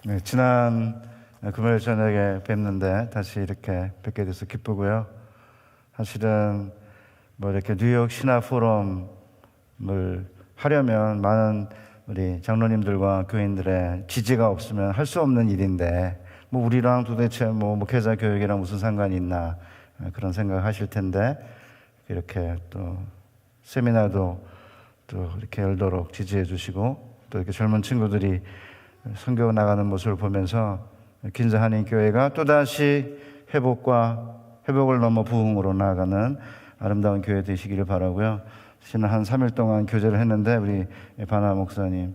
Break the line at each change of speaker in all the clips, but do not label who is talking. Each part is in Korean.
네, 지난 금요일 저녁에 뵙는데 다시 이렇게 뵙게 돼서 기쁘고요. 사실은 이렇게 뉴욕 신화 포럼을 하려면 많은 우리 장로님들과 교인들의 지지가 없으면 할 수 없는 일인데 우리랑 도대체 목회자 교육이랑 무슨 상관이 있나 그런 생각을 하실 텐데 이렇게 또 세미나도 또 이렇게 열도록 지지해 주시고 또 이렇게 젊은 친구들이 선교 나가는 모습을 보면서 긴자 한인 교회가 또다시 회복을 넘어 부흥으로 나아가는 아름다운 교회 되시기를 바라고요. 지난 한 3일 동안 교제를 했는데 우리 바나 목사님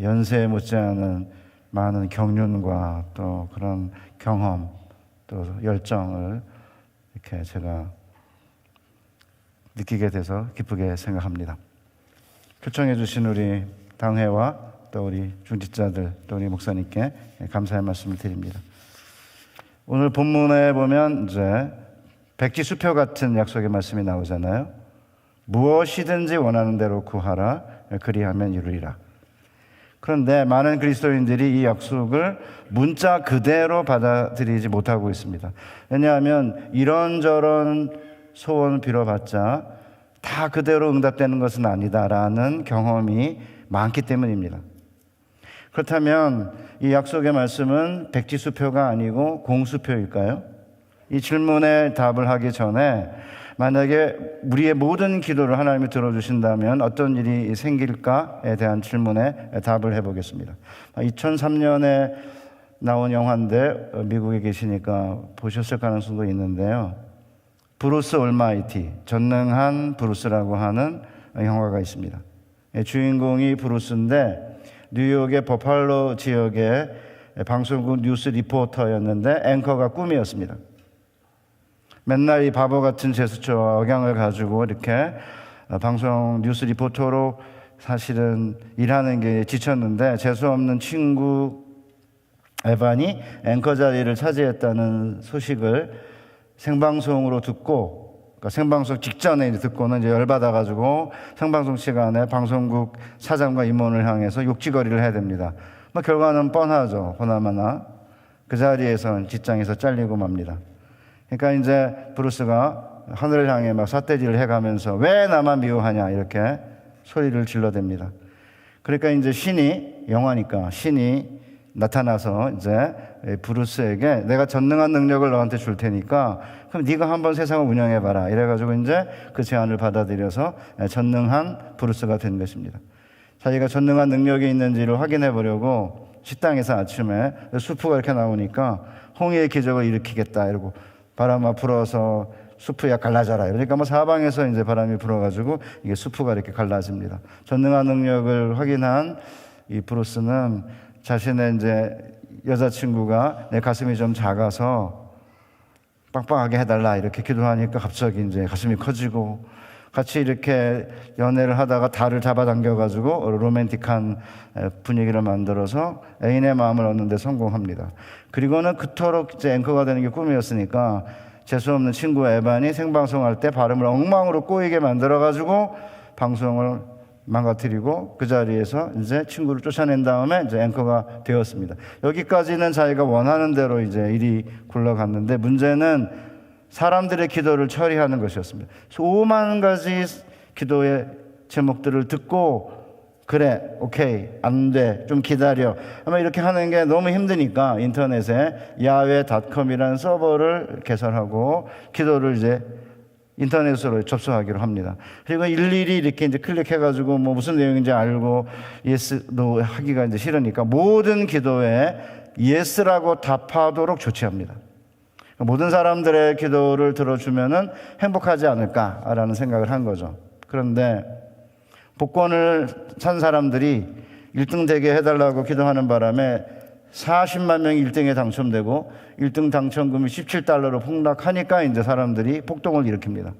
연세에 못지않은 많은 경륜과 또 그런 경험 또 열정을 이렇게 제가 느끼게 돼서 기쁘게 생각합니다. 초청해 주신 우리 당회와 또 우리 중직자들 또 우리 목사님께 감사의 말씀을 드립니다. 오늘 본문에 보면 이제 백지수표 같은 약속의 말씀이 나오잖아요. 무엇이든지 원하는 대로 구하라 그리하면 이루리라. 그런데 많은 그리스도인들이 이 약속을 문자 그대로 받아들이지 못하고 있습니다. 왜냐하면 이런저런 소원 빌어봤자 다 그대로 응답되는 것은 아니다라는 경험이 많기 때문입니다. 그렇다면 이 약속의 말씀은 백지수표가 아니고 공수표일까요? 이 질문에 답을 하기 전에 만약에 우리의 모든 기도를 하나님이 들어주신다면 어떤 일이 생길까에 대한 질문에 답을 해보겠습니다. 2003년에 나온 영화인데 미국에 계시니까 보셨을 가능성도 있는데요. 브루스 올마이티, 전능한 브루스라고 하는 영화가 있습니다. 주인공이 브루스인데 뉴욕의 버팔로 지역의 방송국 뉴스 리포터였는데 앵커가 꿈이었습니다. 맨날 이 바보 같은 제스처와 억양을 가지고 이렇게 방송 뉴스 리포터로 사실은 일하는 게 지쳤는데 재수없는 친구 에반이 앵커 자리를 차지했다는 소식을 생방송으로 듣고 그러니까 생방송 직전에 듣고는 이제 열받아가지고 생방송 시간에 방송국 사장과 임원을 향해서 욕지거리를 해야 됩니다. 결과는 뻔하죠. 보나마나 그 자리에서 직장에서 잘리고 맙니다. 그러니까 이제 브루스가 하늘을 향해 막 삿대질을 해가면서 왜 나만 미워하냐 이렇게 소리를 질러댑니다. 그러니까 이제 영화니까 신이 나타나서 이제 브루스에게 내가 전능한 능력을 너한테 줄 테니까 그럼 네가 한번 세상을 운영해봐라 이래가지고 이제 그 제안을 받아들여서 전능한 브루스가 된 것입니다. 자기가 전능한 능력이 있는지를 확인해 보려고 식당에서 아침에 수프가 이렇게 나오니까 홍해의 기적을 일으키겠다 이러고 바람아 불어서 수프야 갈라져라. 그러니까 사방에서 이제 바람이 불어가지고 이게 수프가 이렇게 갈라집니다. 전능한 능력을 확인한 이 브루스는 자신의 이제 여자친구가 내 가슴이 좀 작아서 빵빵하게 해달라 이렇게 기도하니까 갑자기 이제 가슴이 커지고 같이 이렇게 연애를 하다가 달을 잡아당겨가지고 로맨틱한 분위기를 만들어서 애인의 마음을 얻는 데 성공합니다. 그리고는 그토록 이제 앵커가 되는 게 꿈이었으니까 재수없는 친구 에반이 생방송할 때 발음을 엉망으로 꼬이게 만들어가지고 방송을 망가뜨리고 그 자리에서 이제 친구를 쫓아낸 다음에 이제 앵커가 되었습니다. 여기까지는 자기가 원하는 대로 이제 일이 굴러갔는데 문제는 사람들의 기도를 처리하는 것이었습니다. 수많은 가지 기도의 제목들을 듣고 그래, 오케이, 안 돼, 좀 기다려 아마 이렇게 하는 게 너무 힘드니까 인터넷에 야외.com이라는 서버를 개설하고 기도를 이제 인터넷으로 접수하기로 합니다. 그리고 일일이 이렇게 이제 클릭해가지고 무슨 내용인지 알고 예스, 노 하기가 이제 싫으니까 모든 기도에 예스라고 답하도록 조치합니다. 모든 사람들의 기도를 들어주면은 행복하지 않을까라는 생각을 한 거죠. 그런데 복권을 산 사람들이 1등 되게 해달라고 기도하는 바람에 40만 명이 1등에 당첨되고 1등 당첨금이 $17로 폭락하니까 이제 사람들이 폭동을 일으킵니다.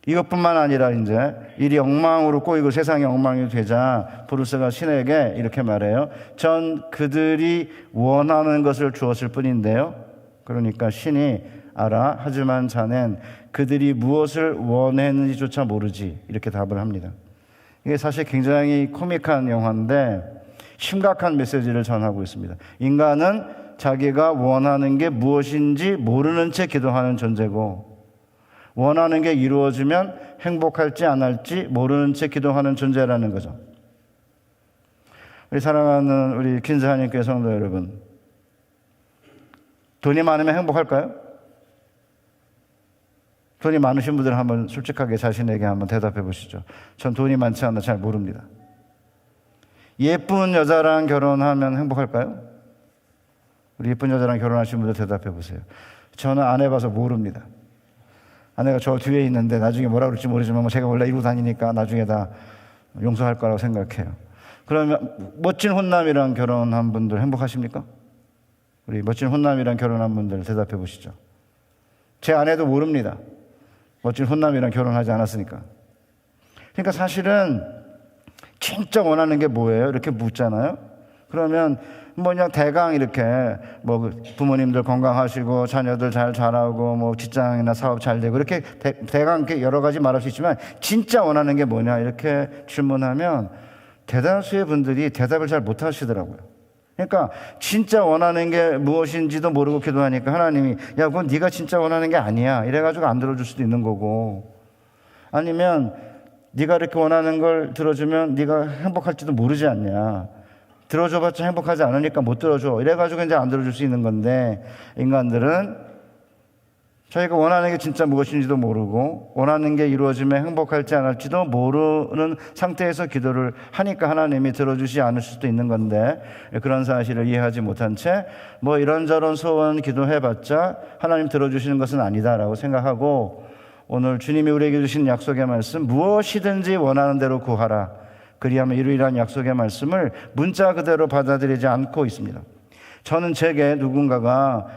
이것뿐만 아니라 이제 일이 엉망으로 꼬이고 세상이 엉망이 되자 브루스가 신에게 이렇게 말해요. 전 그들이 원하는 것을 주었을 뿐인데요. 그러니까 신이 알아. 하지만 자넨 그들이 무엇을 원했는지조차 모르지. 이렇게 답을 합니다. 이게 사실 굉장히 코믹한 영화인데 심각한 메시지를 전하고 있습니다. 인간은 자기가 원하는 게 무엇인지 모르는 채 기도하는 존재고, 원하는 게 이루어지면 행복할지 안 할지 모르는 채 기도하는 존재라는 거죠. 우리 사랑하는 우리 퀸즈 한인교회 성도 여러분, 돈이 많으면 행복할까요? 돈이 많으신 분들은 한번 솔직하게 자신에게 한번 대답해 보시죠. 전 돈이 많지 않아 잘 모릅니다. 예쁜 여자랑 결혼하면 행복할까요? 우리 예쁜 여자랑 결혼하신 분들 대답해 보세요. 저는 안 해봐서 모릅니다. 아내가 저 뒤에 있는데 나중에 뭐라 그럴지 모르지만 제가 원래 이러고 다니니까 나중에 다 용서할 거라고 생각해요. 그러면 멋진 혼남이랑 결혼한 분들 행복하십니까? 우리 멋진 혼남이랑 결혼한 분들 대답해 보시죠. 제 아내도 모릅니다. 멋진 혼남이랑 결혼하지 않았으니까. 그러니까 사실은 진짜 원하는 게 뭐예요? 이렇게 묻잖아요. 그러면 그냥 대강 이렇게 부모님들 건강하시고 자녀들 잘 자라고 직장이나 사업 잘 되고 이렇게 대강 이렇게 여러 가지 말할 수 있지만 진짜 원하는 게 뭐냐 이렇게 질문하면 대다수의 분들이 대답을 잘 못 하시더라고요. 그러니까 진짜 원하는 게 무엇인지도 모르고 기도하니까 하나님이 야 그건 네가 진짜 원하는 게 아니야 이래가지고 안 들어줄 수도 있는 거고, 아니면 네가 이렇게 원하는 걸 들어주면 네가 행복할지도 모르지 않냐, 들어줘봤자 행복하지 않으니까 못 들어줘 이래가지고 이제 안 들어줄 수 있는 건데, 인간들은 자기가 원하는 게 진짜 무엇인지도 모르고 원하는 게 이루어지면 행복할지 안 할지도 모르는 상태에서 기도를 하니까 하나님이 들어주지 않을 수도 있는 건데, 그런 사실을 이해하지 못한 채 이런저런 소원 기도해봤자 하나님 들어주시는 것은 아니다라고 생각하고, 오늘 주님이 우리에게 주신 약속의 말씀 무엇이든지 원하는 대로 구하라 그리하면 이루리라는 약속의 말씀을 문자 그대로 받아들이지 않고 있습니다. 저는 제게 누군가가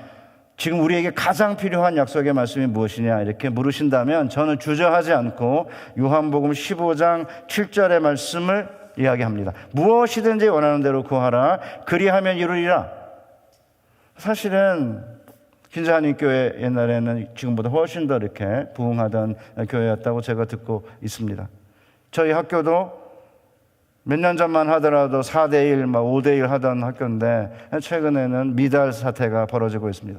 지금 우리에게 가장 필요한 약속의 말씀이 무엇이냐 이렇게 물으신다면 저는 주저하지 않고 요한복음 15장 7절의 말씀을 이야기합니다. 무엇이든지 원하는 대로 구하라 그리하면 이루리라. 사실은 퀸즈 한인교회 옛날에는 지금보다 훨씬 더 이렇게 부흥하던 교회였다고 제가 듣고 있습니다. 저희 학교도 몇 년 전만 하더라도 4대1, 5대1 하던 학교인데 최근에는 미달 사태가 벌어지고 있습니다.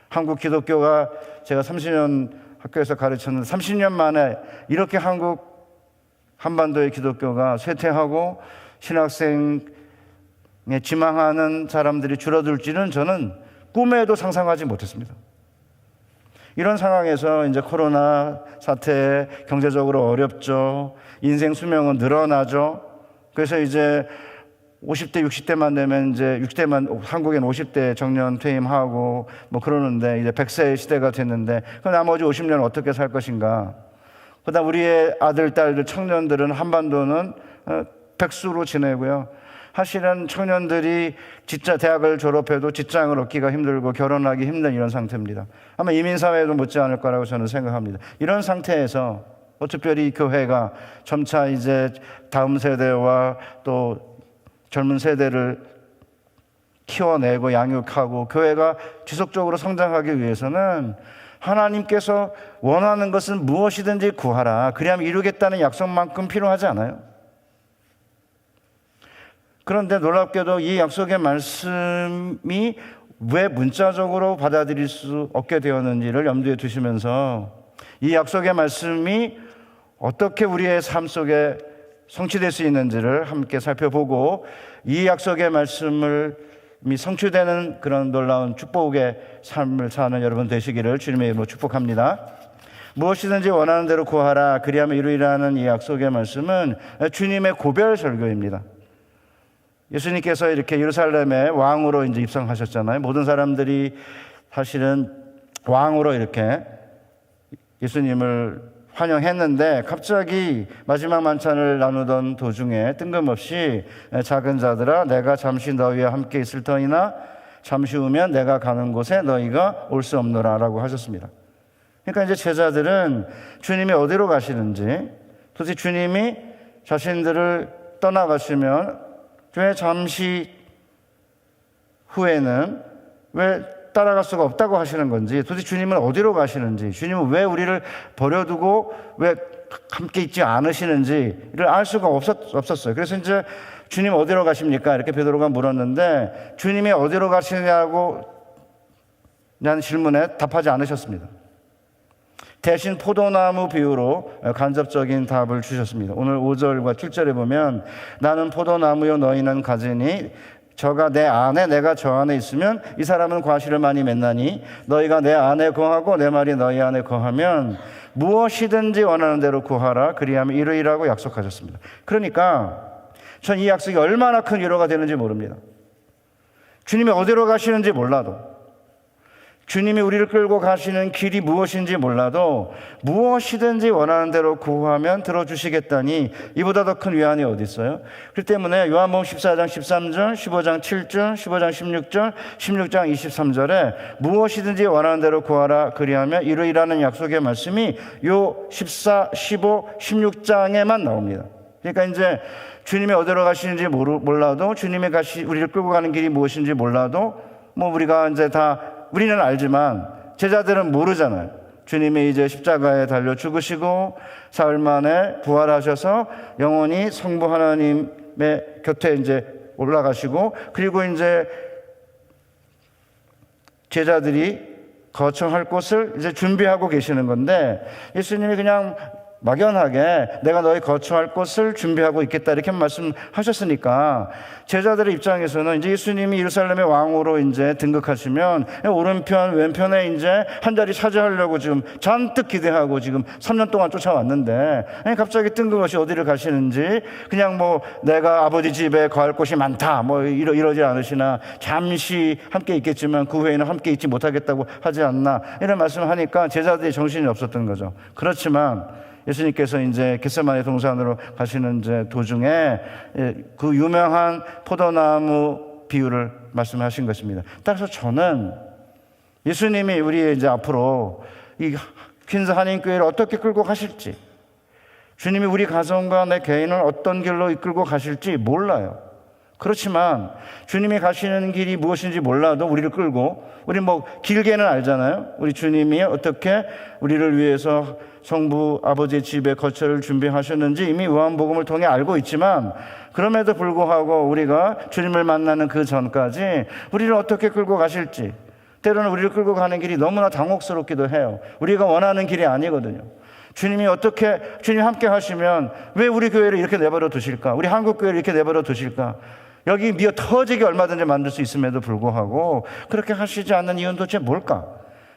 한국 기독교가 제가 30년 학교에서 가르쳤는데 30년 만에 이렇게 한반도의 기독교가 쇠퇴하고 신학생에 지망하는 사람들이 줄어들지는 저는 꿈에도 상상하지 못했습니다. 이런 상황에서 이제 코로나 사태, 경제적으로 어렵죠. 인생 수명은 늘어나죠. 그래서 이제 50대, 60대만 되면 이제 60대만, 한국엔 50대 정년 퇴임하고 그러는데 이제 100세의 시대가 됐는데 그 나머지 50년 어떻게 살 것인가. 그다음 우리의 아들, 딸들, 청년들은 한반도는 백수로 지내고요. 사실은 청년들이 진짜 대학을 졸업해도 직장을 얻기가 힘들고 결혼하기 힘든 이런 상태입니다. 아마 이민사회도 못지 않을 거라고 저는 생각합니다. 이런 상태에서 특별히 교회가 점차 이제 다음 세대와 또 젊은 세대를 키워내고 양육하고 교회가 지속적으로 성장하기 위해서는 하나님께서 원하는 것은 무엇이든지 구하라 그리하면 이루겠다는 약속만큼 필요하지 않아요? 그런데 놀랍게도 이 약속의 말씀이 왜 문자적으로 받아들일 수 없게 되었는지를 염두에 두시면서 이 약속의 말씀이 어떻게 우리의 삶 속에 성취될 수 있는지를 함께 살펴보고 이 약속의 말씀을 성취되는 그런 놀라운 축복의 삶을 사는 여러분 되시기를 주님의 이름으로 축복합니다. 무엇이든지 원하는 대로 구하라 그리하면 이루리라는 이 약속의 말씀은 주님의 고별 설교입니다. 예수님께서 이렇게 예루살렘에 왕으로 이제 입성하셨잖아요. 모든 사람들이 사실은 왕으로 이렇게 예수님을 환영했는데 갑자기 마지막 만찬을 나누던 도중에 뜬금없이 작은 자들아 내가 잠시 너희와 함께 있을 터이나 잠시 후면 내가 가는 곳에 너희가 올 수 없노라 라고 하셨습니다. 그러니까 이제 제자들은 주님이 어디로 가시는지, 도대체 주님이 자신들을 떠나가시면 왜 잠시 후에는 왜 따라갈 수가 없다고 하시는 건지, 도대체 주님은 어디로 가시는지, 주님은 왜 우리를 버려두고 왜 함께 있지 않으시는지를 알 수가 없었어요. 그래서 이제 주님 어디로 가십니까? 이렇게 베드로가 물었는데 주님이 어디로 가시냐고 냐는 질문에 답하지 않으셨습니다. 대신 포도나무 비유로 간접적인 답을 주셨습니다. 오늘 5절과 7절에 보면 나는 포도나무요 너희는 가지니 저가 내 안에 내가 저 안에 있으면 이 사람은 과실을 많이 맺나니 너희가 내 안에 거하고 내 말이 너희 안에 거하면 무엇이든지 원하는 대로 구하라 그리하면 이루리라고 약속하셨습니다. 그러니까 전 이 약속이 얼마나 큰 위로가 되는지 모릅니다. 주님이 어디로 가시는지 몰라도 주님이 우리를 끌고 가시는 길이 무엇인지 몰라도 무엇이든지 원하는 대로 구하면 들어주시겠다니 이보다 더 큰 위안이 어디 있어요? 그렇기 때문에 요한복음 14장 13절, 15장 7절, 15장 16절, 16장 23절에 무엇이든지 원하는 대로 구하라 그리하면 이루리라는 약속의 말씀이 요 14, 15, 16장에만 나옵니다. 그러니까 이제 주님이 어디로 가시는지 몰라도 주님이 우리를 끌고 가는 길이 무엇인지 몰라도 우리가 이제 우리는 알지만 제자들은 모르잖아요. 주님이 이제 십자가에 달려 죽으시고 사흘 만에 부활하셔서 영원히 성부 하나님의 곁에 이제 올라가시고 그리고 이제 제자들이 거처할 곳을 이제 준비하고 계시는 건데 예수님이 그냥 막연하게 내가 너희 거처할 곳을 준비하고 있겠다 이렇게 말씀하셨으니까 제자들의 입장에서는 이제 예수님이 예루살렘의 왕으로 이제 등극하시면 오른편 왼편에 이제 한 자리 차지하려고 지금 잔뜩 기대하고 지금 3년 동안 쫓아왔는데 갑자기 뜬금없이 어디를 가시는지 그냥 내가 아버지 집에 거할 곳이 많다 이러지 않으시나 잠시 함께 있겠지만 그 후에는 함께 있지 못하겠다고 하지 않나 이런 말씀을 하니까 제자들이 정신이 없었던 거죠. 그렇지만 예수님께서 이제 겟세마네 동산으로 가시는 이제 도중에 그 유명한 포도나무 비유를 말씀하신 것입니다. 따라서 저는 예수님이 우리 이제 앞으로 이 퀸즈 한인교회를 어떻게 끌고 가실지, 주님이 우리 가정과 내 개인을 어떤 길로 이끌고 가실지 몰라요. 그렇지만 주님이 가시는 길이 무엇인지 몰라도 우리를 끌고 우리 길게는 알잖아요. 우리 주님이 어떻게 우리를 위해서 성부 아버지의 집에 거처를 준비하셨는지 이미 요한복음을 통해 알고 있지만 그럼에도 불구하고 우리가 주님을 만나는 그 전까지 우리를 어떻게 끌고 가실지 때로는 우리를 끌고 가는 길이 너무나 당혹스럽기도 해요. 우리가 원하는 길이 아니거든요. 주님이 함께 하시면 왜 우리 교회를 이렇게 내버려 두실까? 우리 한국 교회를 이렇게 내버려 두실까? 여기 미어 터지게 얼마든지 만들 수 있음에도 불구하고 그렇게 하시지 않는 이유는 도대체 뭘까?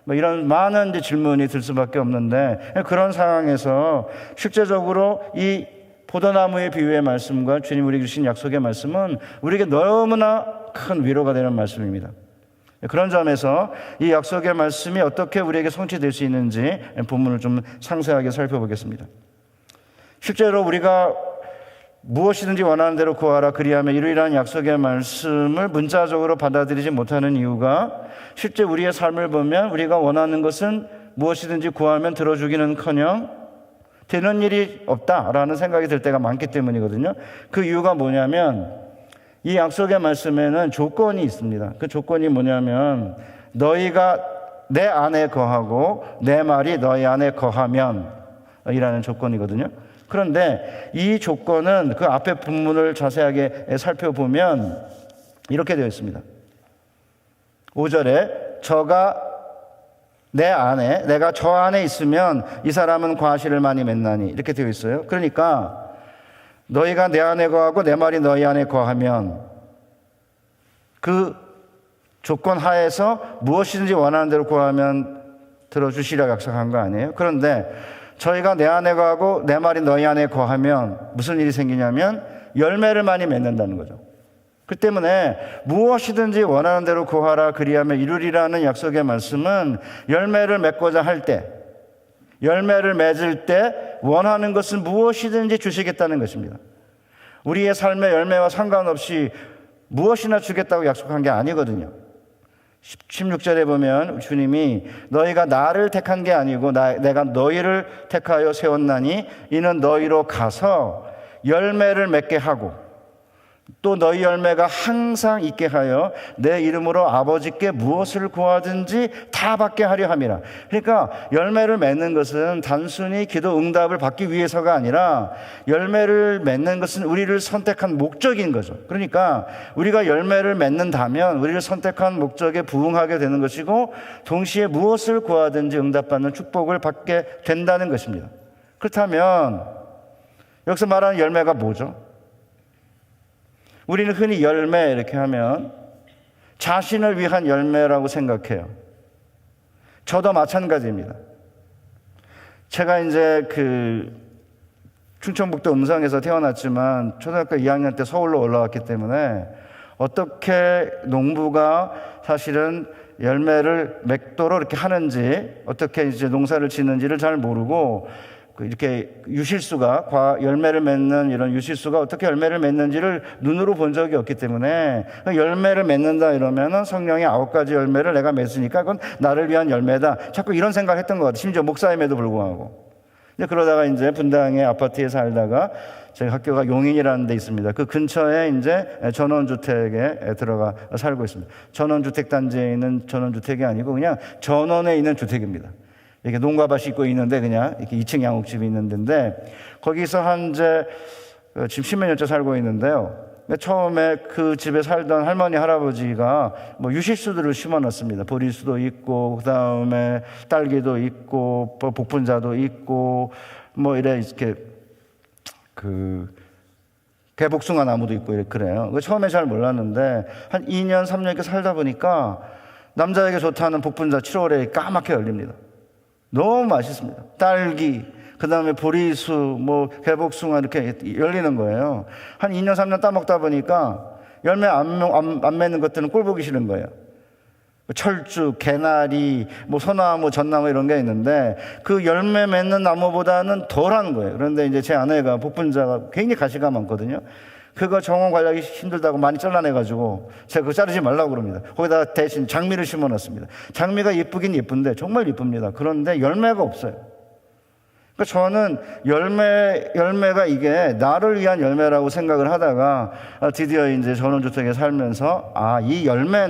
이런 많은 이제 질문이 들 수밖에 없는데 그런 상황에서 실제적으로 이 포도나무의 비유의 말씀과 주님 우리에게 주신 약속의 말씀은 우리에게 너무나 큰 위로가 되는 말씀입니다. 그런 점에서 이 약속의 말씀이 어떻게 우리에게 성취될 수 있는지 본문을 좀 상세하게 살펴보겠습니다. 실제로 우리가 무엇이든지 원하는 대로 구하라 그리하면 이루리라는 약속의 말씀을 문자적으로 받아들이지 못하는 이유가 실제 우리의 삶을 보면 우리가 원하는 것은 무엇이든지 구하면 들어주기는커녕 되는 일이 없다라는 생각이 들 때가 많기 때문이거든요. 그 이유가 뭐냐면 이 약속의 말씀에는 조건이 있습니다. 그 조건이 뭐냐면 너희가 내 안에 거하고 내 말이 너희 안에 거하면 이라는 조건이거든요. 그런데 이 조건은 그 앞에 본문을 자세하게 살펴보면 이렇게 되어 있습니다. 5절에 저가 내 안에 내가 저 안에 있으면 이 사람은 과실을 많이 맺나니 이렇게 되어 있어요. 그러니까 너희가 내 안에 거하고 내 말이 너희 안에 거하면 그 조건 하에서 무엇이든지 원하는 대로 구하면 들어주시라고 약속한 거 아니에요? 그런데 저희가 내 안에 거하고 내 말이 너희 안에 거하면 무슨 일이 생기냐면 열매를 많이 맺는다는 거죠. 그 때문에 무엇이든지 원하는 대로 구하라 그리하면 이루리라는 약속의 말씀은 열매를 맺고자 할 때, 열매를 맺을 때 원하는 것은 무엇이든지 주시겠다는 것입니다. 우리의 삶의 열매와 상관없이 무엇이나 주겠다고 약속한 게 아니거든요. 16절에 보면 주님이 너희가 나를 택한 게 아니고 내가 너희를 택하여 세웠나니 이는 너희로 가서 열매를 맺게 하고 또 너희 열매가 항상 있게 하여 내 이름으로 아버지께 무엇을 구하든지 다 받게 하려 함이라. 그러니까 열매를 맺는 것은 단순히 기도 응답을 받기 위해서가 아니라 열매를 맺는 것은 우리를 선택한 목적인 거죠. 그러니까 우리가 열매를 맺는다면 우리를 선택한 목적에 부응하게 되는 것이고 동시에 무엇을 구하든지 응답받는 축복을 받게 된다는 것입니다. 그렇다면 여기서 말하는 열매가 뭐죠? 우리는 흔히 열매 이렇게 하면 자신을 위한 열매라고 생각해요. 저도 마찬가지입니다. 제가 이제 충청북도 음성에서 태어났지만 초등학교 2학년 때 서울로 올라왔기 때문에 어떻게 농부가 사실은 열매를 맺도록 이렇게 하는지, 어떻게 이제 농사를 짓는지를 잘 모르고 이렇게 유실수가 열매를 맺는 이런 유실수가 어떻게 열매를 맺는지를 눈으로 본 적이 없기 때문에 열매를 맺는다 이러면은 성령의 9가지 열매를 내가 맺으니까 그건 나를 위한 열매다. 자꾸 이런 생각을 했던 것 같아요. 심지어 목사임에도 불구하고. 그러다가 이제 분당의 아파트에 살다가 제 학교가 용인이라는 데 있습니다. 그 근처에 이제 전원주택에 들어가 살고 있습니다. 전원주택 단지에 있는 전원주택이 아니고 그냥 전원에 있는 주택입니다. 이렇게 농가밭이 있고 있는데 그냥 이렇게 2층 양옥집이 있는 데인데 거기서 지금 10몇 년째 살고 있는데요. 처음에 그 집에 살던 할머니 할아버지가 유실수들을 심어놨습니다. 보리수도 있고 그 다음에 딸기도 있고 복분자도 있고 이렇게 개복숭아 나무도 있고 그래요. 처음에 잘 몰랐는데 한 2년 3년 이렇게 살다 보니까 남자에게 좋다는 복분자 7월에 까맣게 열립니다. 너무 맛있습니다. 딸기, 그 다음에 보리수, 개복숭아 이렇게 열리는 거예요. 한 2년, 3년 따먹다 보니까 열매 안 맺는 것들은 꼴 보기 싫은 거예요. 철쭉, 개나리, 소나무, 전나무 이런 게 있는데 그 열매 맺는 나무보다는 덜한 거예요. 그런데 이제 제 아내가 복분자가 굉장히 가시가 많거든요. 그거 정원 관리하기 힘들다고 많이 잘라내가지고 제가 그거 자르지 말라고 그럽니다. 거기다가 대신 장미를 심어놨습니다. 장미가 예쁘긴 예쁜데 정말 예쁩니다. 그런데 열매가 없어요. 그러니까 저는 열매가 이게 나를 위한 열매라고 생각을 하다가 드디어 이제 전원주택에 살면서 이 열매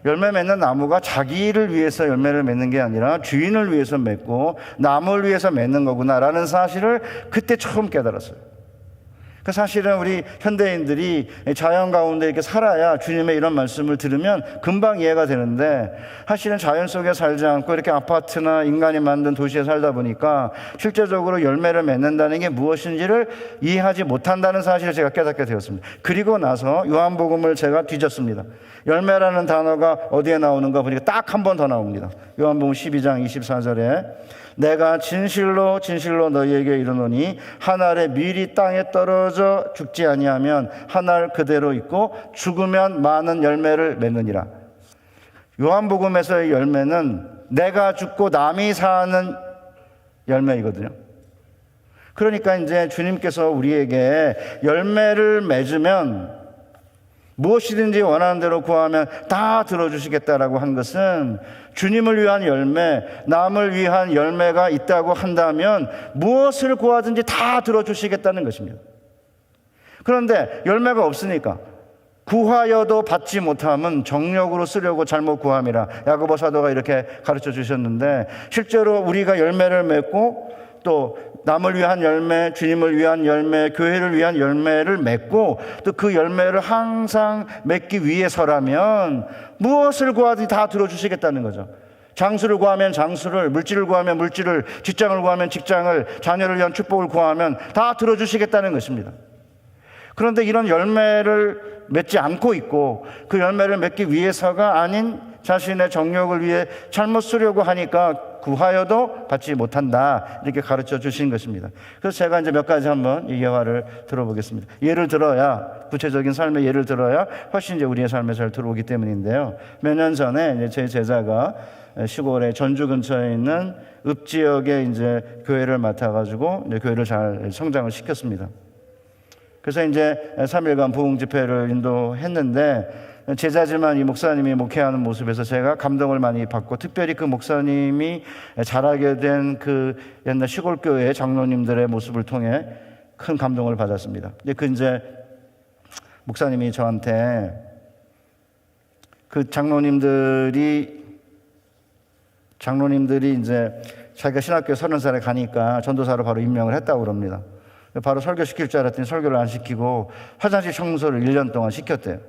맺는 나무가 자기를 위해서 열매를 맺는 게 아니라 주인을 위해서 맺고 남을 위해서 맺는 거구나라는 사실을 그때 처음 깨달았어요. 사실은 우리 현대인들이 자연 가운데 이렇게 살아야 주님의 이런 말씀을 들으면 금방 이해가 되는데 사실은 자연 속에 살지 않고 이렇게 아파트나 인간이 만든 도시에 살다 보니까 실제적으로 열매를 맺는다는 게 무엇인지를 이해하지 못한다는 사실을 제가 깨닫게 되었습니다. 그리고 나서 요한복음을 제가 뒤졌습니다. 열매라는 단어가 어디에 나오는가 보니까 딱 한 번 더 나옵니다. 요한복음 12장 24절에 내가 진실로 진실로 너희에게 이르노니 한 알의 밀이 땅에 떨어져 죽지 아니하면 한 알 그대로 있고 죽으면 많은 열매를 맺느니라. 요한복음에서의 열매는 내가 죽고 남이 사는 열매이거든요. 그러니까 이제 주님께서 우리에게 열매를 맺으면 무엇이든지 원하는 대로 구하면 다 들어주시겠다라고 한 것은 주님을 위한 열매, 남을 위한 열매가 있다고 한다면 무엇을 구하든지 다 들어주시겠다는 것입니다. 그런데 열매가 없으니까 구하여도 받지 못함은 정력으로 쓰려고 잘못 구함이라 야고보 사도가 이렇게 가르쳐 주셨는데 실제로 우리가 열매를 맺고 또 남을 위한 열매, 주님을 위한 열매, 교회를 위한 열매를 맺고 또 그 열매를 항상 맺기 위해서라면 무엇을 구하든지 다 들어주시겠다는 거죠. 장수를 구하면 장수를, 물질을 구하면 물질을, 직장을 구하면 직장을, 자녀를 위한 축복을 구하면 다 들어주시겠다는 것입니다. 그런데 이런 열매를 맺지 않고 있고 그 열매를 맺기 위해서가 아닌 자신의 정욕을 위해 잘못 쓰려고 하니까 구하여도 받지 못한다 이렇게 가르쳐 주신 것입니다. 그래서 제가 이제 몇 가지 한번 이 예화를 들어보겠습니다. 예를 들어야 구체적인 삶의 예를 들어야 훨씬 이제 우리의 삶에 잘 들어오기 때문인데요. 몇 년 전에 이제 제 제자가 시골의 전주 근처에 있는 읍 지역에 이제 교회를 맡아가지고 이제 교회를 잘 성장을 시켰습니다. 그래서 이제 3일간 부흥 집회를 인도했는데 제자지만 이 목사님이 목회하는 모습에서 제가 감동을 많이 받고 특별히 그 목사님이 자라게 된 그 옛날 시골 교회 장로님들의 모습을 통해 큰 감동을 받았습니다. 이제 목사님이 저한테 그 장로님들이 이제 자기가 신학교 30살에 가니까 전도사로 바로 임명을 했다고 그럽니다. 바로 설교시킬 줄 알았더니 설교를 안 시키고 화장실 청소를 1년 동안 시켰대요.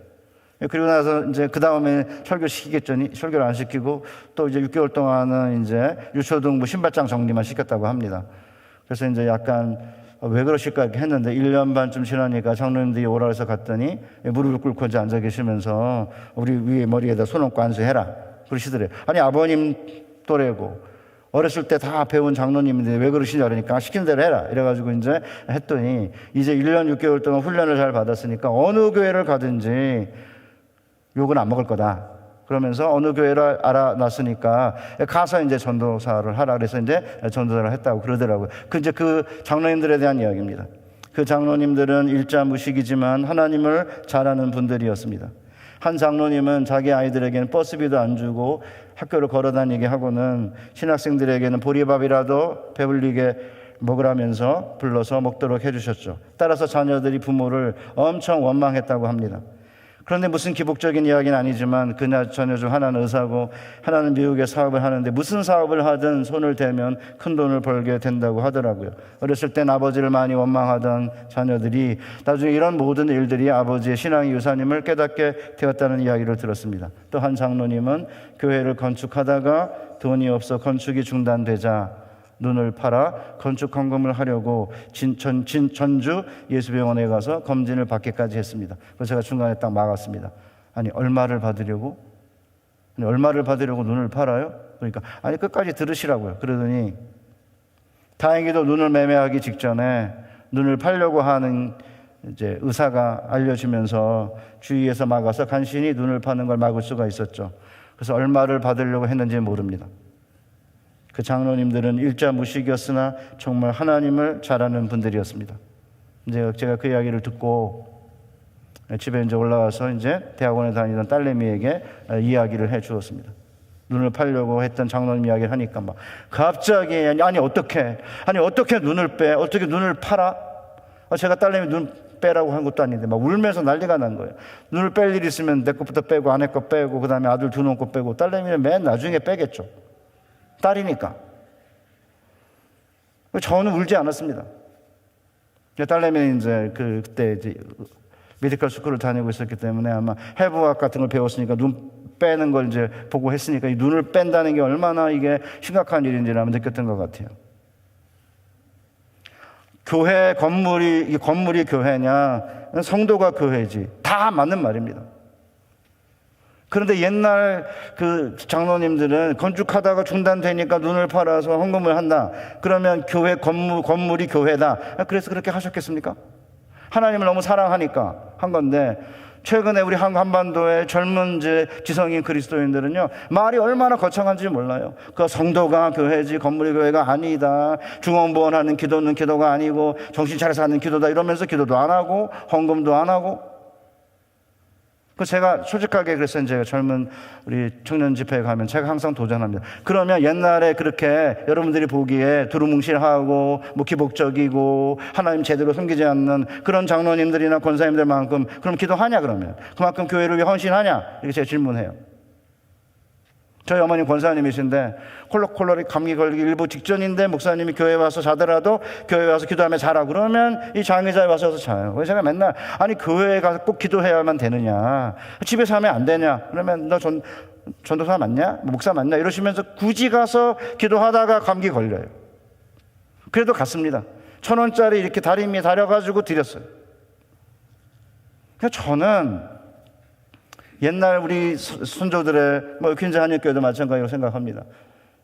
그리고 나서 이제 그 다음에 설교시키겠더니 설교를 안 시키고 또 이제 6개월 동안은 이제 유초등부 신발장 정리만 시켰다고 합니다. 그래서 이제 약간 왜 그러실까 이렇게 했는데 1년 반쯤 지나니까 장로님들이 오라 해서 갔더니 무릎을 꿇고 이제 앉아 계시면서 우리 위에 머리에다 손 얹고 안수해라 그러시더래요. 아니 아버님 또래고 어렸을 때 다 배운 장로님인데 왜 그러시냐 그러니까 시킨 대로 해라 이래가지고 이제 했더니 이제 1년 6개월 동안 훈련을 잘 받았으니까 어느 교회를 가든지 욕은 안 먹을 거다. 그러면서 어느 교회를 알아놨으니까 가서 이제 전도사를 하라 그래서 이제 전도사를 했다고 그러더라고요. 그 장로님들에 대한 이야기입니다. 그 장로님들은 일자무식이지만 하나님을 잘 아는 분들이었습니다. 한 장로님은 자기 아이들에게는 버스비도 안 주고 학교를 걸어 다니게 하고는 신학생들에게는 보리밥이라도 배불리게 먹으라면서 불러서 먹도록 해주셨죠. 따라서 자녀들이 부모를 엄청 원망했다고 합니다. 그런데 무슨 기복적인 이야기는 아니지만 그날 자녀 중 하나는 의사고 하나는 미국에 사업을 하는데 무슨 사업을 하든 손을 대면 큰 돈을 벌게 된다고 하더라고요. 어렸을 땐 아버지를 많이 원망하던 자녀들이 나중에 이런 모든 일들이 아버지의 신앙의 유산임을 깨닫게 되었다는 이야기를 들었습니다. 또 한 장로님은 교회를 건축하다가 돈이 없어 건축이 중단되자 눈을 팔아 건축 헌금을 하려고 전주 예수병원에 가서 검진을 받기까지 했습니다. 그래서 제가 중간에 딱 막았습니다. 아니 얼마를 받으려고 눈을 팔아요? 그러니까 아니 끝까지 들으시라고요. 그러더니 다행히도 눈을 매매하기 직전에 눈을 팔려고 하는 이제 의사가 알려지면서 주위에서 막아서 간신히 눈을 파는 걸 막을 수가 있었죠. 그래서 얼마를 받으려고 했는지 모릅니다. 그 장로님들은 일자무식이었으나 정말 하나님을 잘 아는 분들이었습니다. 이제 제가 그 이야기를 듣고 집에 이제 올라와서 이제 대학원에 다니던 딸내미에게 이야기를 해 주었습니다. 눈을 팔려고 했던 장로님 이야기를 하니까 막 갑자기 아니 어떻게 눈을 빼? 어떻게 눈을 팔아? 제가 딸내미 눈 빼라고 한 것도 아닌데 막 울면서 난리가 난 거예요. 눈을 뺄 일 있으면 내 것부터 빼고 아내 거 빼고 그다음에 아들 두 놈 거 빼고 딸내미는 맨 나중에 빼겠죠. 딸이니까. 저는 울지 않았습니다. 딸내미는 이제 그때 이제 메디컬 스쿨을 다니고 있었기 때문에 아마 해부학 같은 걸 배웠으니까 눈 빼는 걸 이제 보고 했으니까 이 눈을 뺀다는 게 얼마나 이게 심각한 일인지를 아마 느꼈던 것 같아요. 교회 건물이 교회냐, 성도가 교회지. 다 맞는 말입니다. 그런데 옛날 그 장로님들은 건축하다가 중단되니까 눈을 팔아서 헌금을 한다. 그러면 교회 건물이 교회다. 그래서 그렇게 하셨겠습니까? 하나님을 너무 사랑하니까 한 건데 최근에 우리 한반도의 젊은 지성인 그리스도인들은요 말이 얼마나 거창한지 몰라요. 그 성도가 교회지 건물이 교회가 아니다. 중언부언하는 기도는 기도가 아니고 정신 차려서 하는 기도다 이러면서 기도도 안 하고 헌금도 안 하고. 제가 솔직하게 그래서 제가 젊은 우리 청년 집회에 가면 제가 항상 도전합니다. 그러면 옛날에 그렇게 여러분들이 보기에 두루뭉실하고 뭐 기복적이고 하나님 제대로 섬기지 않는 그런 장로님들이나 권사님들만큼 그럼 기도하냐 그러면 그만큼 교회를 위해 헌신하냐 이렇게 제가 질문해요. 저희 어머님 권사님이신데 콜록콜록이 감기 걸리기 일부 직전인데 목사님이 교회에 와서 자더라도 교회에 와서 기도하며 자라 그러면 이 장의자에 와서 자요. 그래서 제가 맨날 아니 교회에 가서 꼭 기도해야만 되느냐 집에서 하면 안 되냐 그러면 너 전도사 맞냐 목사 맞냐 이러시면서 굳이 가서 기도하다가 감기 걸려요. 그래도 갔습니다. 1,000원짜리 이렇게 다리미에 달여가지고 드렸어요. 그러니까 저는 옛날 우리 순조들의 퀸즈 한인교회도 마찬가지로 생각합니다.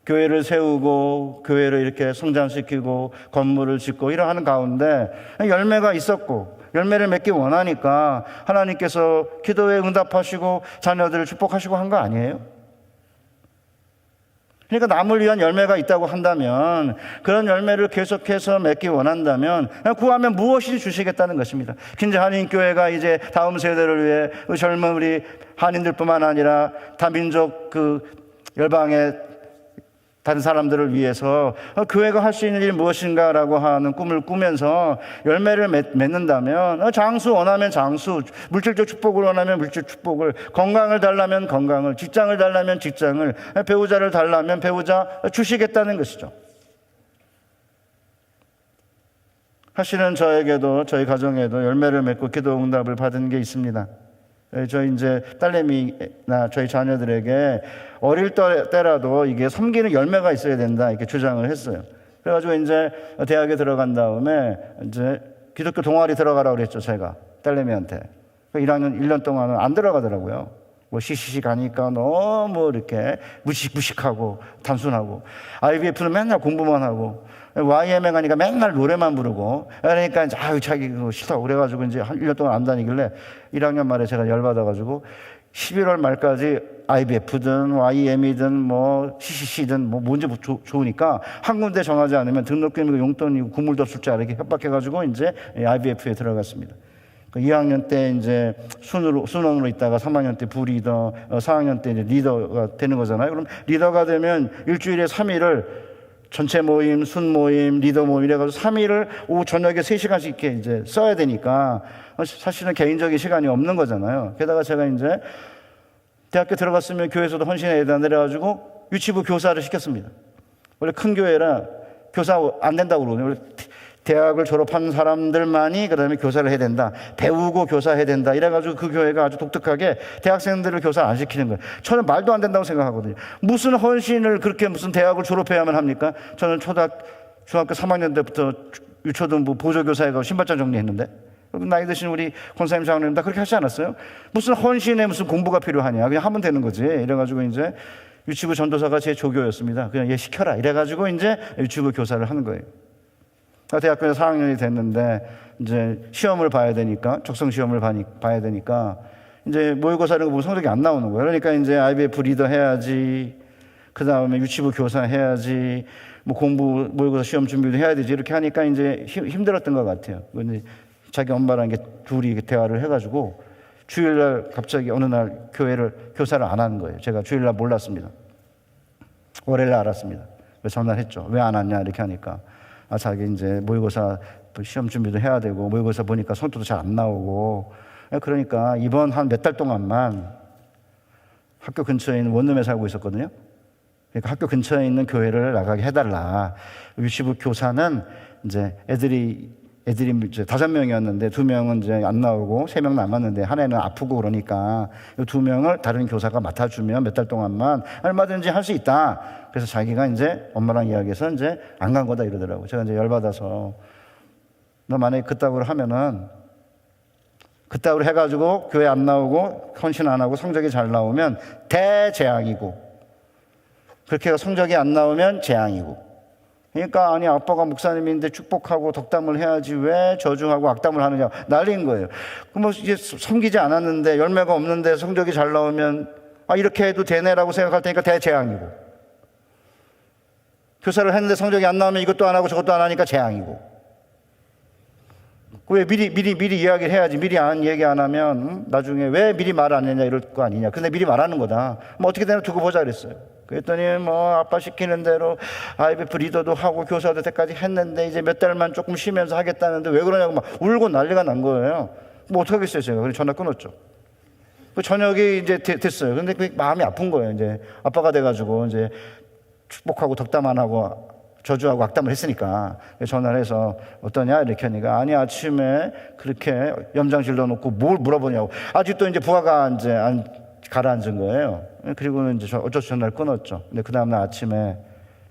교회를 세우고 교회를 이렇게 성장시키고 건물을 짓고 이러하는 가운데 열매가 있었고 열매를 맺기 원하니까 하나님께서 기도에 응답하시고 자녀들을 축복하시고 한 거 아니에요? 그러니까 남을 위한 열매가 있다고 한다면 그런 열매를 계속해서 맺기 원한다면 구하면 무엇이든 주시겠다는 것입니다. 퀸즈 한인교회가 이제 다음 세대를 위해 젊은 우리 한인들뿐만 아니라 다민족 그 열방의 다른 사람들을 위해서 교회가 할 수 있는 일이 무엇인가라고 하는 꿈을 꾸면서 열매를 맺는다면, 장수 원하면 장수, 물질적 축복을 원하면 물질 축복을, 건강을 달라면 건강을, 직장을 달라면 직장을, 배우자를 달라면 배우자 주시겠다는 것이죠. 사실은 저에게도 저희 가정에도 열매를 맺고 기도 응답을 받은 게 있습니다. 저희 이제 딸내미나 저희 자녀들에게 어릴 때라도 이게 섬기는 열매가 있어야 된다 이렇게 주장을 했어요. 그래가지고 이제 대학에 들어간 다음에 이제 기독교 동아리 들어가라고 그랬죠. 제가 딸내미한테 1년 동안은 안 들어가더라고요. 뭐 CCC 가니까 너무 이렇게 무식무식하고 단순하고, IBF는 맨날 공부만 하고, YM에 가니까 맨날 노래만 부르고, 그러니까 이제 자기 그거 싫다고 그래가지고 이제 1년 동안 안 다니길래 1학년 말에 제가 열받아가지고 11월 말까지 IBF든 YM이든 뭐 CCC든 뭐 뭔지 좋으니까 한 군데 정하지 않으면 등록금이고 용돈이고 국물도 없을 줄 알게 협박해가지고 이제 IBF에 들어갔습니다. 2학년 때 이제 순원으로 있다가 3학년 때 부리더, 4학년 때 이제 리더가 되는 거잖아요. 그럼 리더가 되면 일주일에 3일을 전체 모임, 순 모임, 리더 모임 이래가지고 3일을 오후 저녁에 3시간씩 이렇게 이제 써야 되니까 사실은 개인적인 시간이 없는 거잖아요. 게다가 제가 이제 대학교 들어갔으면 교회에서도 헌신해야 된다 그래가지고 유치부 교사를 시켰습니다. 원래 큰 교회라 교사 안 된다고 그러거든요. 원래 대학을 졸업한 사람들만이 그다음에 교사를 해야 된다, 배우고 교사해야 된다 이래가지고 그 교회가 아주 독특하게 대학생들을 교사 안 시키는 거예요. 저는 말도 안 된다고 생각하거든요. 무슨 헌신을 그렇게 무슨 대학을 졸업해야만 합니까? 저는 중학교 3학년 때부터 유초등부 보조교사해가지고 신발장 정리했는데, 나이 드신 우리 권사님 장로님 다 그렇게 하지 않았어요? 무슨 헌신에 무슨 공부가 필요하냐, 그냥 하면 되는 거지. 이래가지고 이제 유치부 전도사가 제 조교였습니다. 그냥 얘 시켜라 이래가지고 이제 유치부 교사를 하는 거예요. 대학교에 4학년이 됐는데 이제 시험을 봐야 되니까, 적성 시험을 봐야 되니까 이제 모의고사 이런 거 보면 성적이 안 나오는 거예요. 그러니까 이제 IBF 리더 해야지, 그 다음에 유치부 교사 해야지, 뭐 공부 모의고사 시험 준비도 해야 되지, 이렇게 하니까 이제 힘들었던 것 같아요. 근데 자기 엄마랑 둘이 대화를 해가지고 주일날 갑자기 어느 날 교사를 안 하는 거예요. 제가 주일날 몰랐습니다. 월요일날 알았습니다. 그래서 전화를 했죠. 왜 안 왔냐 이렇게 하니까, 자기 이제 모의고사 시험 준비도 해야 되고, 모의고사 보니까 성적도 잘 안 나오고, 그러니까 이번 한 몇 달 동안만 학교 근처에 있는 원룸에 살고 있었거든요. 그러니까 학교 근처에 있는 교회를 나가게 해달라. 유치부 교사는 이제 애들이 이제 5명이었는데 2명은 이제 안 나오고 3명 남았는데 하나는 아프고 그러니까 이 2명을 다른 교사가 맡아주면 몇 달 동안만 얼마든지 할 수 있다. 그래서 자기가 이제 엄마랑 이야기해서 이제 안 간 거다 이러더라고요. 제가 이제 열받아서, 너 만약에 그따구로 하면은, 그따구로 해가지고 교회 안 나오고 헌신 안 하고 성적이 잘 나오면 대재앙이고, 그렇게 해서 성적이 안 나오면 재앙이고. 그러니까 아니 아빠가 목사님인데 축복하고 덕담을 해야지 왜 저주하고 악담을 하느냐 난리인 거예요. 그럼 뭐 이제 섬기지 않았는데 열매가 없는데 성적이 잘 나오면 이렇게 해도 되네라고 생각할 테니까 대재앙이고, 교사를 했는데 성적이 안 나오면 이것도 안 하고 저것도 안 하니까 재앙이고. 왜 미리 이야기를 해야지. 미리 얘기 안 하면 나중에 왜 미리 말 안 했냐 이럴 거 아니냐. 근데 미리 말하는 거다. 뭐 어떻게 되나 두고 보자 그랬어요. 그랬더니 뭐 아빠 시키는 대로 IBF 리더도 하고 교사도 때까지 했는데 이제 몇 달만 조금 쉬면서 하겠다는데 왜 그러냐고 막 울고 난리가 난 거예요. 뭐 어떡하겠어요 제가. 그래서 전화 끊었죠. 그 저녁이 이제 됐어요. 근데 그 마음이 아픈 거예요. 이제 아빠가 돼가지고 이제 축복하고 덕담 안 하고 저주하고 악담을 했으니까 전화를 해서 어떠냐 이렇게 하니까, 아니 아침에 그렇게 염장실 넣어놓고 뭘 물어보냐고. 아직도 이제 부하가 이제 가라앉은 거예요. 그리고는 이제 어쩔 수 없이 전화를 끊었죠. 근데 그 다음날 아침에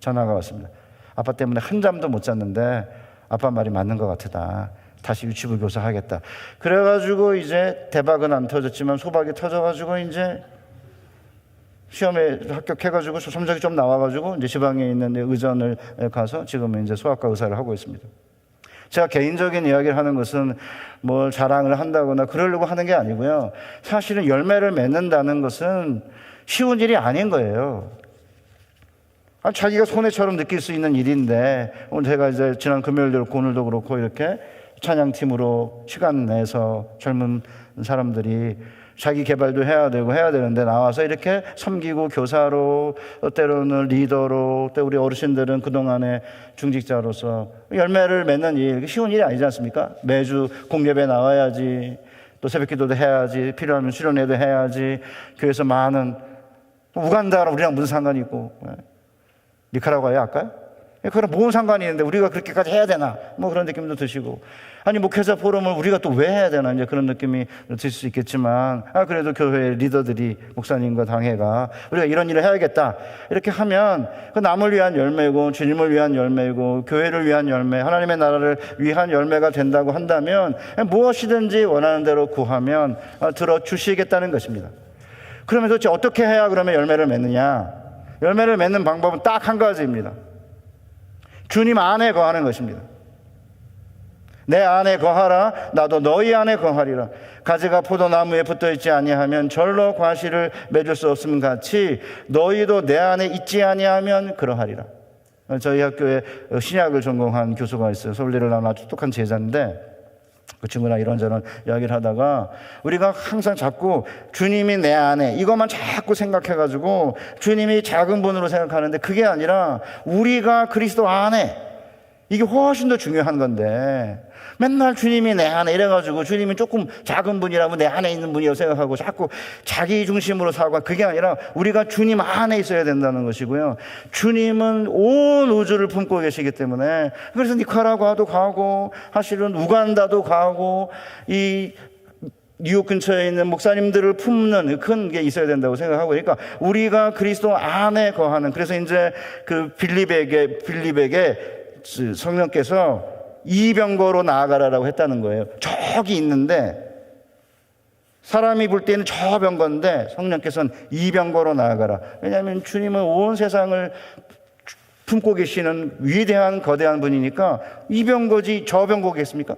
전화가 왔습니다. 아빠 때문에 한 잠도 못 잤는데 아빠 말이 맞는 것 같다. 다시 유치부 교사 하겠다. 그래가지고 이제 대박은 안 터졌지만 소박이 터져가지고 이제 시험에 합격해가지고 성적이 좀 나와가지고 이제 지방에 있는 의전을 가서 지금은 이제 소아과 의사를 하고 있습니다. 제가 개인적인 이야기를 하는 것은 뭘 자랑을 한다거나 그러려고 하는 게 아니고요. 사실은 열매를 맺는다는 것은 쉬운 일이 아닌 거예요. 자기가 손해처럼 느낄 수 있는 일인데, 오늘 제가 이제 지난 금요일도 그렇고 오늘도 그렇고 이렇게 찬양팀으로 시간 내서 젊은 사람들이 자기 개발도 해야 되는데 나와서 이렇게 섬기고 교사로, 때로는 리더로, 또 우리 어르신들은 그동안의 중직자로서 열매를 맺는 일, 쉬운 일이 아니지 않습니까? 매주 공예배 나와야지, 또 새벽기도도 해야지, 필요하면 수련회도 해야지, 교회에서 많은, 우간다랑 우리랑 무슨 상관이 있고, 니카라과에 할까요? 그럼 뭔 상관이 있는데 우리가 그렇게까지 해야 되나? 뭐 그런 느낌도 드시고, 아니 목회자 포럼을 우리가 또 왜 해야 되나? 이제 그런 느낌이 들 수 있겠지만, 그래도 교회 리더들이, 목사님과 당회가 우리가 이런 일을 해야겠다 이렇게 하면 그 남을 위한 열매고, 주님을 위한 열매고, 교회를 위한 열매, 하나님의 나라를 위한 열매가 된다고 한다면 무엇이든지 원하는 대로 구하면 들어주시겠다는 것입니다. 그러면 도대체 어떻게 해야 그러면 열매를 맺느냐? 열매를 맺는 방법은 딱 한 가지입니다. 주님 안에 거하는 것입니다. 내 안에 거하라, 나도 너희 안에 거하리라. 가지가 포도나무에 붙어있지 아니하면 절로 과실을 맺을 수 없음 같이 너희도 내 안에 있지 아니하면 그러하리라. 저희 학교에 신약을 전공한 교수가 있어요. 서울대를 나온 아주 똑똑한 제자인데, 그 친구랑 이런저런 이야기를 하다가 우리가 항상 자꾸 주님이 내 안에, 이것만 자꾸 생각해가지고 주님이 작은 분으로 생각하는데 그게 아니라 우리가 그리스도 안에, 이게 훨씬 더 중요한 건데 맨날 주님이 내 안에 이래가지고 주님이 조금 작은 분이라면 내 안에 있는 분이라고 생각하고 자꾸 자기 중심으로 살고, 그게 아니라 우리가 주님 안에 있어야 된다는 것이고요. 주님은 온 우주를 품고 계시기 때문에, 그래서 니카라과도 가고 사실은 우간다도 가고 이 뉴욕 근처에 있는 목사님들을 품는 큰 게 있어야 된다고 생각하고, 그러니까 우리가 그리스도 안에 거하는, 그래서 이제 그 빌립에게 성령께서 이병거로 나아가라라고 했다는 거예요. 저기 있는데, 사람이 볼 때는 저 병거인데 성령께서는 이병거로 나아가라. 왜냐하면 주님은 온 세상을 품고 계시는 위대한 거대한 분이니까 이병거지 저 병거겠습니까?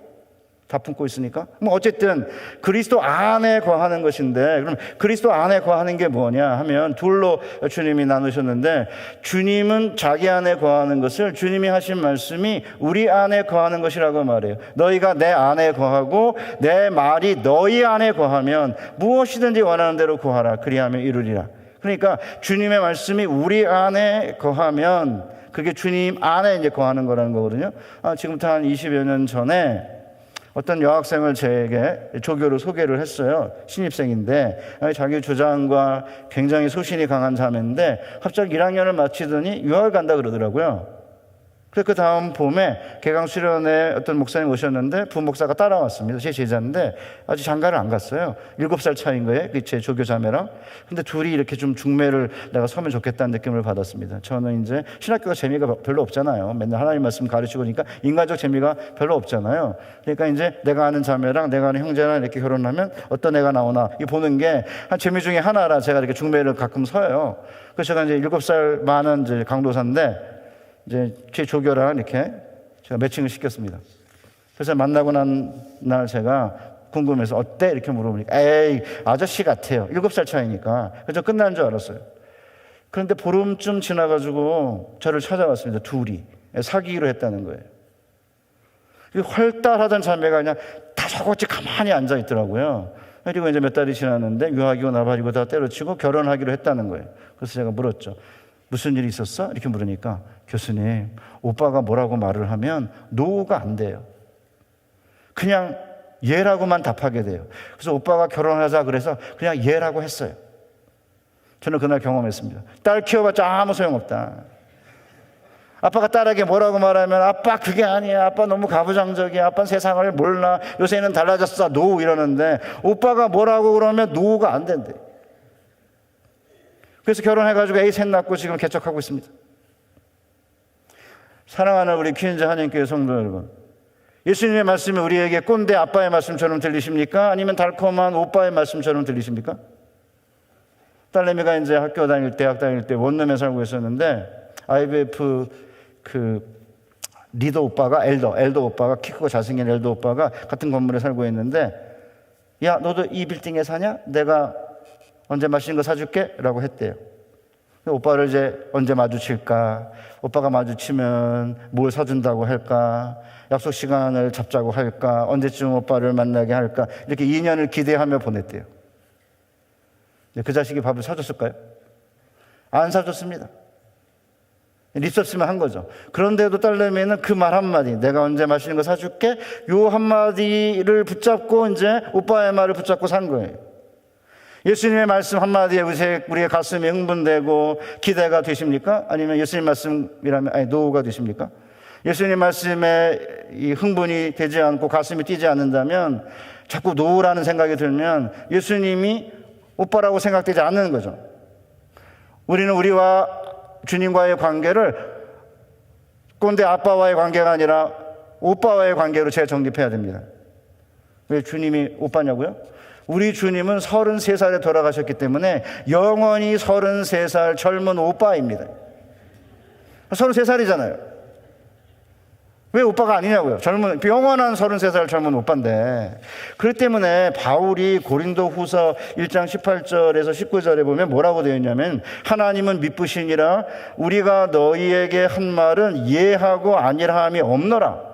다 품고 있으니까. 뭐 어쨌든 그리스도 안에 거하는 것인데, 그럼 그리스도 안에 거하는 게 뭐냐 하면 둘로 주님이 나누셨는데, 주님은 자기 안에 거하는 것을 주님이 하신 말씀이 우리 안에 거하는 것이라고 말해요. 너희가 내 안에 거하고 내 말이 너희 안에 거하면 무엇이든지 원하는 대로 구하라. 그리하면 이루리라. 그러니까 주님의 말씀이 우리 안에 거하면 그게 주님 안에 이제 거하는 거라는 거거든요. 지금부터 한 20여 년 전에 어떤 여학생을 제게 조교로 소개를 했어요. 신입생인데 자기 주장과 굉장히 소신이 강한 자매인데 갑자기 1학년을 마치더니 유학을 간다 그러더라고요. 그래서 그 다음 봄에 개강 수련회 어떤 목사님 오셨는데 부목사가 따라왔습니다. 제 제자인데 아직 장가를 안 갔어요. 7살 차이인 거예요. 제 조교 자매랑. 근데 둘이 이렇게 좀 중매를 내가 서면 좋겠다는 느낌을 받았습니다. 저는 이제 신학교가 재미가 별로 없잖아요. 맨날 하나님 말씀 가르치고 그러니까 인간적 재미가 별로 없잖아요. 그러니까 이제 내가 아는 자매랑 내가 아는 형제랑 이렇게 결혼하면 어떤 애가 나오나 이 보는 게 한 재미 중에 하나라 제가 이렇게 중매를 가끔 서요. 그래서 제가 이제 7살 많은 이제 강도사인데 이제 제 조교랑 이렇게 제가 매칭을 시켰습니다. 그래서 만나고 난 날 제가 궁금해서 어때? 이렇게 물어보니까 에이 아저씨 같아요. 7살 차이니까. 그래서 끝난 줄 알았어요. 그런데 보름쯤 지나가지고 저를 찾아왔습니다. 둘이 사귀기로 했다는 거예요. 활달하던 자매가 그냥 다소곳이 가만히 앉아 있더라고요. 그리고 이제 몇 달이 지났는데 유학이고 나발이고 다 때려치고 결혼하기로 했다는 거예요. 그래서 제가 물었죠. 무슨 일이 있었어? 이렇게 물으니까 교수님, 오빠가 뭐라고 말을 하면 노가 안 돼요. 그냥 예라고만 답하게 돼요. 그래서 오빠가 결혼하자 그래서 그냥 예라고 했어요. 저는 그날 경험했습니다. 딸 키워봤자 아무 소용없다. 아빠가 딸에게 뭐라고 말하면 아빠 그게 아니야. 아빠 너무 가부장적이야. 아빠는 세상을 몰라. 요새는 달라졌어. 노 이러는데 오빠가 뭐라고 그러면 노가 안 된대. 그래서 결혼해가지고 애 셋 낳고 지금 개척하고 있습니다. 사랑하는 우리 퀸즈 한인교회 성도 여러분, 예수님의 말씀이 우리에게 꼰대 아빠의 말씀처럼 들리십니까? 아니면 달콤한 오빠의 말씀처럼 들리십니까? 딸내미가 이제 학교 다닐 때, 대학 다닐 때 원룸에 살고 있었는데 IBF 그 리더 오빠가 엘더 오빠가 키 크고 잘생긴 엘더 오빠가 같은 건물에 살고 있는데, 야 너도 이 빌딩에 사냐? 내가 언제 맛있는 거 사줄게? 라고 했대요. 오빠를 이제 언제 마주칠까? 오빠가 마주치면 뭘 사준다고 할까? 약속 시간을 잡자고 할까? 언제쯤 오빠를 만나게 할까? 이렇게 2년을 기대하며 보냈대요. 그 자식이 밥을 사줬을까요? 안 사줬습니다. 립서비스만 한 거죠. 그런데도 딸내미는 그 말 한마디, 내가 언제 맛있는 거 사줄게, 요 한마디를 붙잡고 이제 오빠의 말을 붙잡고 산 거예요. 예수님의 말씀 한마디에 우리의 가슴이 흥분되고 기대가 되십니까? 아니면 예수님 말씀이라면 노후가 되십니까? 예수님 말씀에 이 흥분이 되지 않고 가슴이 뛰지 않는다면, 자꾸 노후라는 생각이 들면 예수님이 오빠라고 생각되지 않는 거죠. 우리는 우리와 주님과의 관계를 꼰대 아빠와의 관계가 아니라 오빠와의 관계로 재정립해야 됩니다. 왜 주님이 오빠냐고요? 우리 주님은 33살에 돌아가셨기 때문에 영원히 33살 젊은 오빠입니다. 33살이잖아요. 왜 오빠가 아니냐고요? 영원한 33살 젊은 오빠인데. 그렇기 때문에 바울이 고린도 후서 1장 18절에서 19절에 보면 뭐라고 되어 있냐면, 하나님은 미쁘시니라 우리가 너희에게 한 말은 예하고 아니라함이 없노라.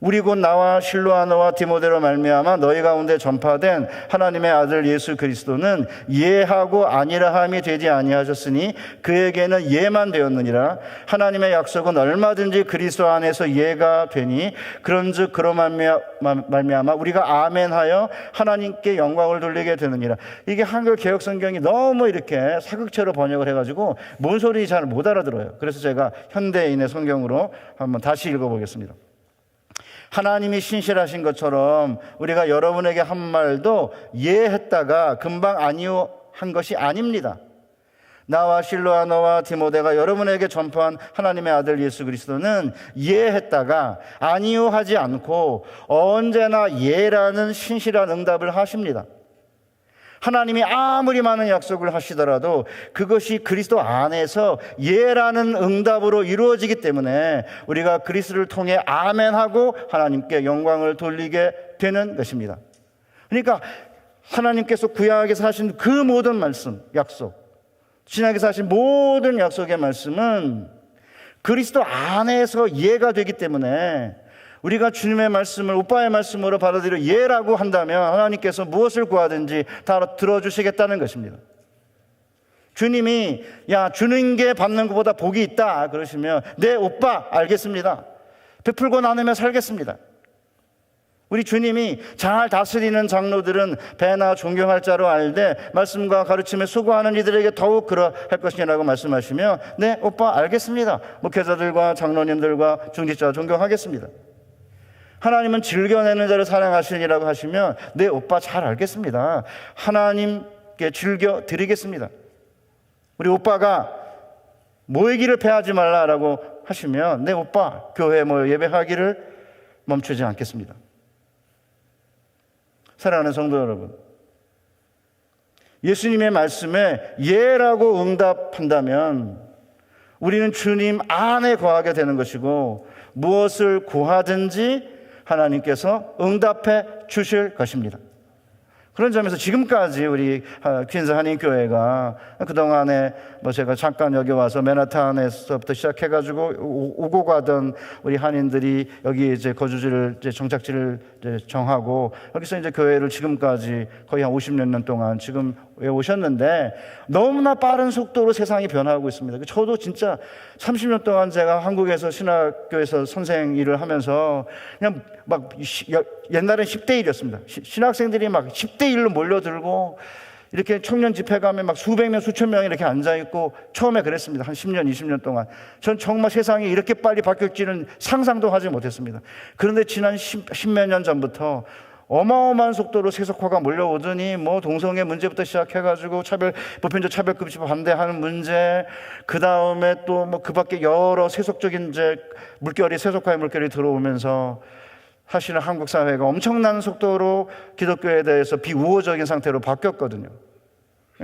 우리 곧 나와 실로아너와 디모데로 말미암아 너희 가운데 전파된 하나님의 아들 예수 그리스도는 예하고 아니라함이 되지 아니하셨으니 그에게는 예만 되었느니라. 하나님의 약속은 얼마든지 그리스도 안에서 예가 되니 그런즉 그로 말미암아 우리가 아멘하여 하나님께 영광을 돌리게 되느니라. 이게 한글 개역 성경이 너무 이렇게 사극체로 번역을 해가지고 뭔 소리인지 잘 못 알아들어요. 그래서 제가 현대인의 성경으로 한번 다시 읽어보겠습니다. 하나님이 신실하신 것처럼 우리가 여러분에게 한 말도 예했다가 금방 아니요 한 것이 아닙니다. 나와 실로아너와 디모데가 여러분에게 전파한 하나님의 아들 예수 그리스도는 예했다가 아니요 하지 않고 언제나 예라는 신실한 응답을 하십니다. 하나님이 아무리 많은 약속을 하시더라도 그것이 그리스도 안에서 예라는 응답으로 이루어지기 때문에 우리가 그리스도를 통해 아멘하고 하나님께 영광을 돌리게 되는 것입니다. 그러니까 하나님께서 구약에서 하신 그 모든 말씀, 약속, 신약에서 하신 모든 약속의 말씀은 그리스도 안에서 예가 되기 때문에 우리가 주님의 말씀을 오빠의 말씀으로 받아들여 예라고 한다면 하나님께서 무엇을 구하든지 다 들어주시겠다는 것입니다. 주님이 주는 게 받는 것보다 복이 있다 그러시면 네 오빠 알겠습니다. 베풀고 나누며 살겠습니다. 우리 주님이 잘 다스리는 장로들은 배나 존경할 자로 알되 말씀과 가르침에 수고하는 이들에게 더욱 그러할 것이라고 말씀하시며 네 오빠 알겠습니다. 목회자들과 장로님들과 중직자 존경하겠습니다. 하나님은 즐겨내는 자를 사랑하시니라고 하시면 네 오빠 잘 알겠습니다. 하나님께 즐겨드리겠습니다. 우리 오빠가 모이기를 패하지 말라라고 하시면 네 오빠 교회 예배하기를 멈추지 않겠습니다. 사랑하는 성도 여러분, 예수님의 말씀에 예라고 응답한다면 우리는 주님 안에 거하게 되는 것이고 무엇을 구하든지 하나님께서 응답해 주실 것입니다. 그런 점에서 지금까지 우리 퀸즈 한인교회가 그동안에 제가 잠깐 여기 와서 맨하탄에서부터 시작해가지고 오고 가던 우리 한인들이 여기 이제 거주지를 정착지를 정하고 여기서 이제 교회를 지금까지 거의 한 50년 동안 지금 오셨는데 너무나 빠른 속도로 세상이 변화하고 있습니다. 저도 진짜 30년 동안 제가 한국에서 신학교에서 선생 일을 하면서 그냥 막 옛날엔 10대 1이었습니다. 신학생들이 막 10대 1로 몰려들고 이렇게 청년 집회 가면 막 수백 명, 수천 명이 이렇게 앉아있고 처음에 그랬습니다. 한 10년, 20년 동안. 전 정말 세상이 이렇게 빨리 바뀔지는 상상도 하지 못했습니다. 그런데 지난 10몇 년 전부터 어마어마한 속도로 세속화가 몰려오더니 동성애 문제부터 시작해가지고 보편적 차별금지 반대하는 문제, 그 다음에 또 그 밖에 여러 세속적인 세속화의 물결이 들어오면서 사실은 한국 사회가 엄청난 속도로 기독교에 대해서 비우호적인 상태로 바뀌었거든요.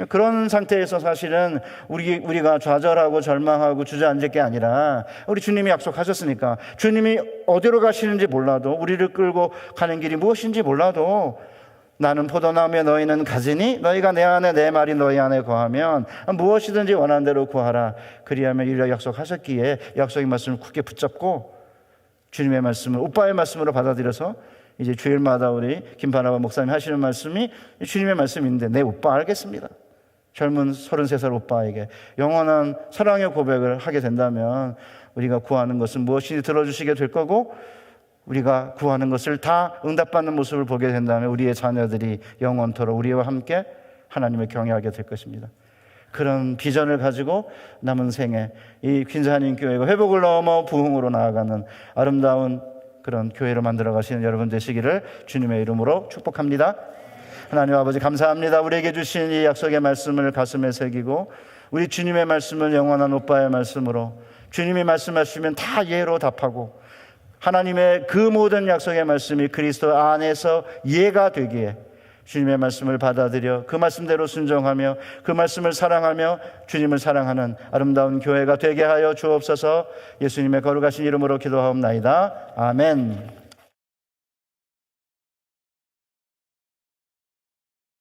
그런 상태에서 사실은 우리가 좌절하고 절망하고 주저앉을 게 아니라 우리 주님이 약속하셨으니까 주님이 어디로 가시는지 몰라도 우리를 끌고 가는 길이 무엇인지 몰라도 나는 포도나무에 너희는 가지니 너희가 내 안에 내 말이 너희 안에 거하면 무엇이든지 원하는 대로 구하라. 그리하면 이를 약속하셨기에 약속의 말씀을 굳게 붙잡고 주님의 말씀을 오빠의 말씀으로 받아들여서 이제 주일마다 우리 김바나바 목사님 하시는 말씀이 주님의 말씀인데, 내 오빠 알겠습니다. 젊은 33살 오빠에게 영원한 사랑의 고백을 하게 된다면 우리가 구하는 것은 무엇이든지 들어주시게 될 거고, 우리가 구하는 것을 다 응답받는 모습을 보게 된다면 우리의 자녀들이 영원토록 우리와 함께 하나님을 경외하게 될 것입니다. 그런 비전을 가지고 남은 생에 이 퀸즈하님 교회가 회복을 넘어 부흥으로 나아가는 아름다운 그런 교회로 만들어 가시는 여러분 되시기를 주님의 이름으로 축복합니다. 하나님 아버지, 감사합니다. 우리에게 주신 이 약속의 말씀을 가슴에 새기고, 우리 주님의 말씀은 영원한 오빠의 말씀으로, 주님이 말씀하시면 다 예로 답하고, 하나님의 그 모든 약속의 말씀이 그리스도 안에서 예가 되기에 주님의 말씀을 받아들여 그 말씀대로 순종하며 그 말씀을 사랑하며 주님을 사랑하는 아름다운 교회가 되게 하여 주옵소서. 예수님의 거룩하신 이름으로 기도하옵나이다. 아멘.